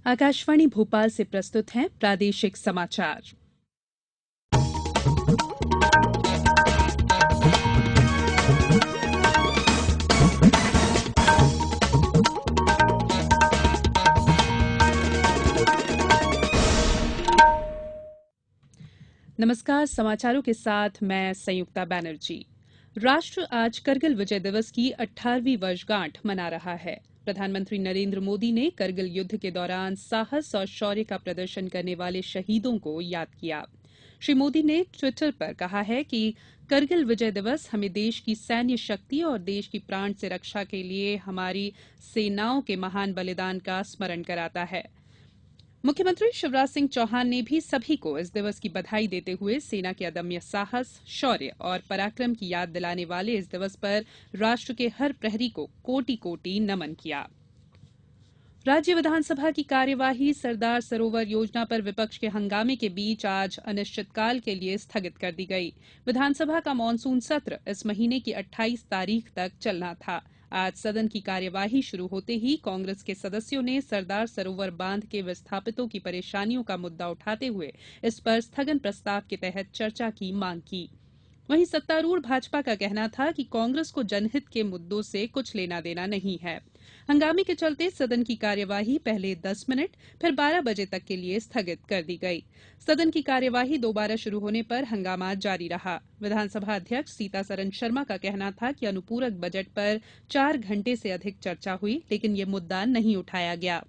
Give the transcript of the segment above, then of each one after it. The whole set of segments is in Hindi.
आकाशवाणी भोपाल से प्रस्तुत हैं प्रादेशिक समाचार। नमस्कार, समाचारों के साथ मैं संयुक्ता बैनर्जी। राष्ट्र आज करगिल विजय दिवस की 18वीं वर्षगांठ मना रहा है। प्रधानमंत्री नरेंद्र मोदी ने करगिल युद्ध के दौरान साहस और शौर्य का प्रदर्शन करने वाले शहीदों को याद किया। श्री मोदी ने ट्विटर पर कहा है कि करगिल विजय दिवस हमें देश की सैन्य शक्ति और देश की प्राण से रक्षा के लिए हमारी सेनाओं के महान बलिदान का स्मरण कराता है। मुख्यमंत्री शिवराज सिंह चौहान ने भी सभी को इस दिवस की बधाई देते हुए सेना के अदम्य साहस, शौर्य और पराक्रम की याद दिलाने वाले इस दिवस पर राष्ट्र के हर प्रहरी को कोटि कोटि नमन किया। राज्य विधानसभा की कार्यवाही सरदार सरोवर योजना पर विपक्ष के हंगामे के बीच आज अनिश्चितकाल के लिए स्थगित कर दी गई। विधानसभा का मानसून सत्र इस महीने की 28 तारीख तक चलना था। आज सदन की कार्यवाही शुरू होते ही कांग्रेस के सदस्यों ने सरदार सरोवर बांध के विस्थापितों की परेशानियों का मुद्दा उठाते हुए इस पर स्थगन प्रस्ताव के तहत चर्चा की मांग की। वहीं सत्तारूढ़ भाजपा का कहना था कि कांग्रेस को जनहित के मुद्दों से कुछ लेना देना नहीं है। हंगामे के चलते सदन की कार्यवाही पहले 10 मिनट फिर 12 बजे तक के लिए स्थगित कर दी गई। सदन की कार्यवाही दोबारा शुरू होने पर हंगामा जारी रहा। विधानसभा अध्यक्ष सीतासरन शर्मा का कहना था कि अनुपूरक बजट पर 4 घंटे से अधिक चर्चा हुई, लेकिन ये मुद्दा नहीं उठाया गया।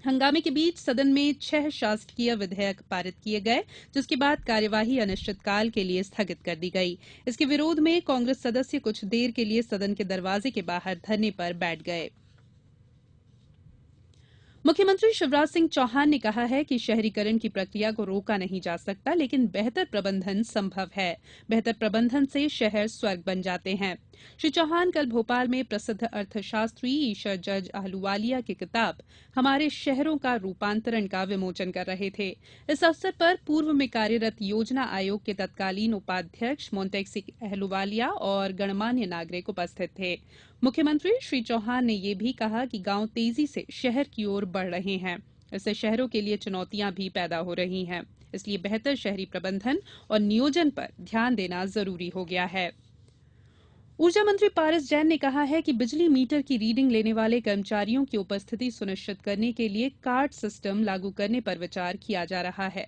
हंगामे के बीच सदन में 6 शासकीय विधेयक पारित किए गए, जिसके बाद कार्यवाही अनिश्चितकाल के लिए स्थगित कर दी गई। इसके विरोध में कांग्रेस सदस्य कुछ देर के लिए सदन के दरवाजे के बाहर धरने पर बैठ गए। मुख्यमंत्री शिवराज सिंह चौहान ने कहा है कि शहरीकरण की प्रक्रिया को रोका नहीं जा सकता, लेकिन बेहतर प्रबंधन संभव है। बेहतर प्रबंधन से शहर स्वर्ग बन जाते हैं। श्री चौहान कल भोपाल में प्रसिद्ध अर्थशास्त्री ईशर जज आहलूवालिया की किताब हमारे शहरों का रूपांतरण का विमोचन कर रहे थे। इस अवसर पर पूर्व में कार्यरत योजना आयोग के तत्कालीन उपाध्यक्ष मोंटेक्सी आहलूवालिया और गणमान्य नागरिक उपस्थित थे। मुख्यमंत्री श्री चौहान ने यह भी कहा कि गांव तेजी से शहर की ओर बढ़ रहे हैं। इससे शहरों के लिए चुनौतियां भी पैदा हो रही हैं। इसलिए बेहतर शहरी प्रबंधन और नियोजन पर ध्यान देना जरूरी हो गया है। ऊर्जा मंत्री पारस जैन ने कहा है कि बिजली मीटर की रीडिंग लेने वाले कर्मचारियों की उपस्थिति सुनिश्चित करने के लिए कार्ड सिस्टम लागू करने पर विचार किया जा रहा है।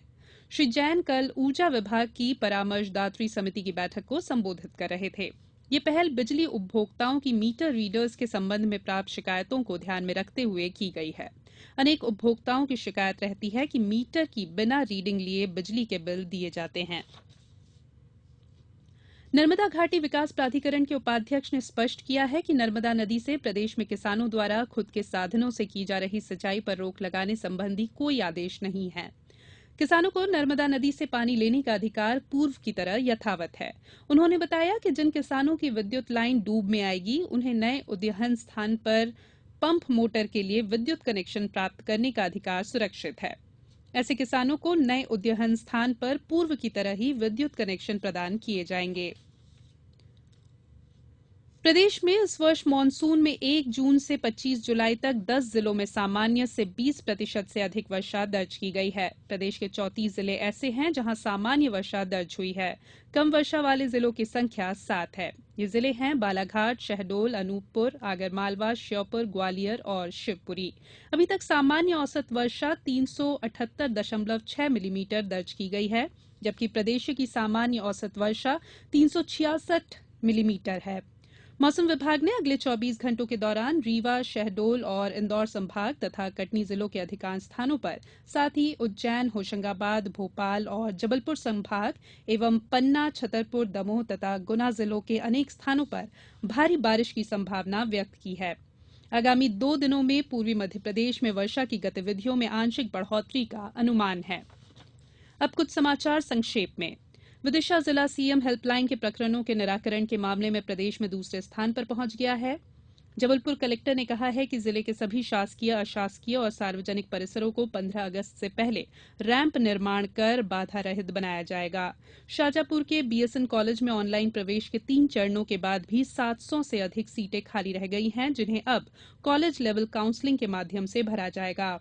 श्री जैन कल ऊर्जा विभाग की परामर्शदात्री समिति की बैठक को संबोधित कर रहे थे। ये पहल बिजली उपभोक्ताओं की मीटर रीडर्स के संबंध में प्राप्त शिकायतों को ध्यान में रखते हुए की गई है। अनेक उपभोक्ताओं की शिकायत रहती है कि मीटर की बिना रीडिंग लिए बिजली के बिल दिए जाते हैं। नर्मदा घाटी विकास प्राधिकरण के उपाध्यक्ष ने स्पष्ट किया है कि नर्मदा नदी से प्रदेश में किसानों द्वारा खुद के साधनों से की जा रही सिंचाई पर रोक लगाने संबंधी कोई आदेश नहीं है। किसानों को नर्मदा नदी से पानी लेने का अधिकार पूर्व की तरह यथावत है। उन्होंने बताया कि जिन किसानों की विद्युत लाइन डूब में आएगी, उन्हें नए उद्वहन स्थान पर पंप मोटर के लिए विद्युत कनेक्शन प्राप्त करने का अधिकार सुरक्षित है। ऐसे किसानों को नए उद्वहन स्थान पर पूर्व की तरह ही विद्युत कनेक्शन प्रदान किए जाएंगे। प्रदेश में इस वर्ष मानसून में 1 जून से 25 जुलाई तक 10 जिलों में सामान्य से 20% से अधिक वर्षा दर्ज की गई है। प्रदेश के 34 जिले ऐसे हैं जहां सामान्य वर्षा दर्ज हुई है। कम वर्षा वाले जिलों की संख्या 7 है। ये जिले हैं बालाघाट, शहडोल, अनूपपुर, आगरमालवा, श्योपुर, ग्वालियर और शिवपुरी। अभी तक सामान्य औसत वर्षा 378.6 मिलीमीटर दर्ज की गई है, जबकि प्रदेश की सामान्य औसत वर्षा 366 मिलीमीटर है। मौसम विभाग ने अगले 24 घंटों के दौरान रीवा, शहडोल और इंदौर संभाग तथा कटनी जिलों के अधिकांश स्थानों पर, साथ ही उज्जैन, होशंगाबाद, भोपाल और जबलपुर संभाग एवं पन्ना, छतरपुर, दमोह तथा गुना जिलों के अनेक स्थानों पर भारी बारिश की संभावना व्यक्त की है। आगामी 2 दिनों में पूर्वी मध्यप्रदेश में वर्षा की गतिविधियों में आंशिक बढ़ोतरी का अनुमान है। अब कुछ समाचार संक्षेप में। विदिशा जिला सीएम हेल्पलाइन के प्रकरणों के निराकरण के मामले में प्रदेश में दूसरे स्थान पर पहुंच गया है। जबलपुर कलेक्टर ने कहा है कि जिले के सभी शासकीय अशासकीय और सार्वजनिक परिसरों को 15 अगस्त से पहले रैंप निर्माण कर बाधा रहित बनाया जाएगा। शाजापुर के बीएसएन कॉलेज में ऑनलाइन प्रवेश के 3 चरणों के बाद भी 700 से अधिक सीटें खाली रह गई हैं, जिन्हें अब कॉलेज लेवल काउंसलिंग के माध्यम से भरा जाएगा।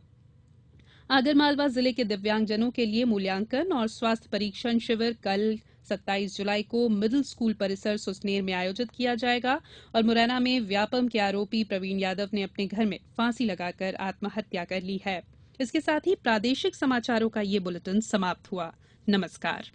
आगरमालवा जिले के दिव्यांगजनों के लिए मूल्यांकन और स्वास्थ्य परीक्षण शिविर कल 27 जुलाई को मिडिल स्कूल परिसर सुसनेर में आयोजित किया जाएगा और मुरैना में व्यापम के आरोपी प्रवीण यादव ने अपने घर में फांसी लगाकर आत्महत्या कर ली है। इसके साथ ही प्रादेशिक समाचारों का ये बुलेटिन समाप्त हुआ। नमस्कार।